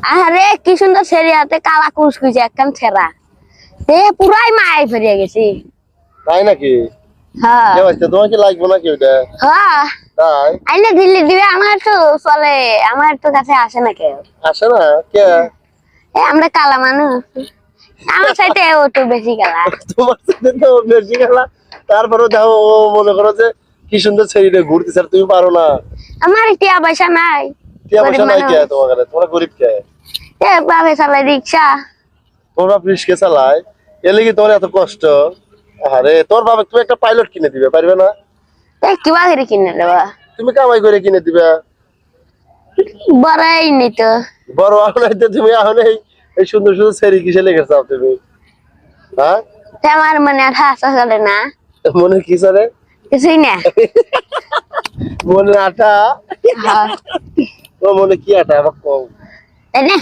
আরে কি সুন্দর ছেড়ে হাতে কালা কুচকুচে একখান ছেঁড়া পুরাই মায় ফেরিয়ে গেছি। তাই নাকি? হ্যাঁ তোমার কি লাগবে নাকি ওইটা? হ্যাঁ তাই আইলে দিল্লি দিবে আমার তো চলে, আমার তো কাছে আসে না কেউ। আসে না কে? আমরা কালা মানুষ, আমার সাথে ও তো বেশি কালা। তোমার সাথে তো বেশি খেলা, তারপরে দেখো ও মনে করো যে কি সুন্দর ছেড়ে ঘুরতেছে আর তুমি পারো না। আমার টিয়া পয়সা নাই, টিয়া পয়সা নাই কে তোমার কাছে? তোমরা গরিব কে? বাপে চালাই রিক্সা। তোর বাপ রিস্কে চালায়, এলে কি তোমার এত কষ্ট? আরে তোর বাবা তুমি একটা পাইলট কিনে দিবে পারবে না? কিবা করে কিনে দেবা, তুমি কামাই করে কিনে দিবে। বড়াই নি তো। বড় আনাইতে তুমি এখন এই সুন্দর সুন্দর ছেড়ে কিসে লেগে চাও তুমি? হ্যাঁ আমার মনে আর হাসা চলে না, মনে কি চলে? কিছুই না। মনে আটা? হ্যাঁ ও মনে কি আটা আমাকে কও। তাই না?